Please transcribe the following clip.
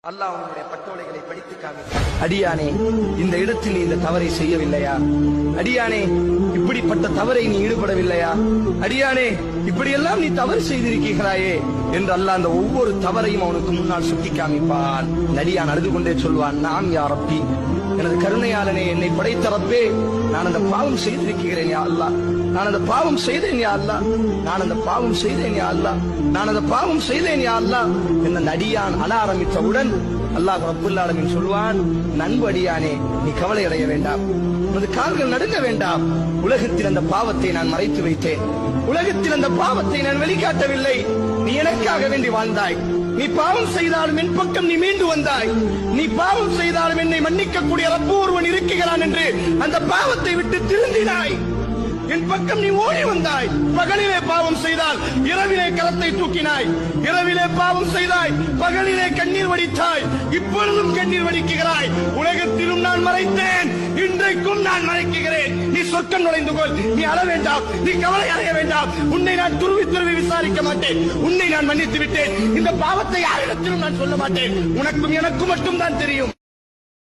அல்லாஹ் உன்னுடைய பட்டோலைகளை படித்து காமித்தார். அடியானே, இந்த இடத்தில் நீ இந்த தவறை செய்யவில்லையா? அடியானே, இப்படிப்பட்ட தவறை நீ ஈடுபடவில்லையா? அடியானே, இப்படியெல்லாம் நீ தவறு செய்திருக்கிறாயே என்று அல்லாஹ் அந்த ஒவ்வொரு தவறையும் அவனுக்கு முன்னால் சுட்டி காமிப்பான். அடியான் அழுது கொண்டே சொல்வான், நாம் யா ரப்பி, எனது கருணையாளனே, என்னை படைத்த ரப்பே, நான் அந்த பாவம் செய்திருக்கிறேன் யா அல்லாஹ், நான் அந்த பாவம் செய்தேன் யா அல்லாஹ், நான் அந்த பாவம் செய்தேன் யா அல்லாஹ், நான் அந்த பாவம் செய்தேன் யா அல்லாஹ் என்ற அடியான் அழ ஆரம்பித்தவுடன் அல்லாஹ் ரப்புல் ஆலமீன் சொல்வான், நண்பு அடியானே, நீ கவலை அடைய வேண்டாம், உனது கால்கள் நடுங்க வேண்டாம். உலகத்தில் அந்த பாவத்தை நான் மறைத்து வைத்தேன், உலகத்தில் அந்த பாவத்தை நான் வெளிக்காட்டவில்லை. நீ எனக்காக வேண்டி வாழ்ந்தாய். நீ பாவம் செய்தாலும் என் பக்கம் நீ மீண்டு வந்தாய். நீ பாவம் செய்தாலும் என்னை மன்னிக்கக்கூடிய ரப்பு ஒருவன் இருக்கிறான் என்று அந்த பாவத்தை விட்டு திருந்தினாய். என் பக்கம் நீ ஓடி வந்தாய். பகலிலே பாவம் செய்தால் இரவிலே கரத்தை தூக்கினாய். இரவிலே பாவம் செய்தாய், பகலிலே கண்ணீர் வடித்தாய். இப்பொழுதும் கண்ணீர் வடிக்கிறாய். உலகத்திலும் நான் மறைத்தேன், இன்றைக்கும் நான் மறைக்கிறேன். நீ சொர்க்கம் நுழைந்து கொள். நீ அழ வேண்டாம், நீ கவலை அடைய வேண்டாம். உன்னை நான் துருவி துருவி விசாரிக்க மாட்டேன். உன்னை நான் மன்னித்து விட்டேன். இந்த பாவத்தை யாரிடத்திலும் நான் சொல்ல மாட்டேன். உனக்கும் எனக்கும் மட்டும் தான் தெரியும்.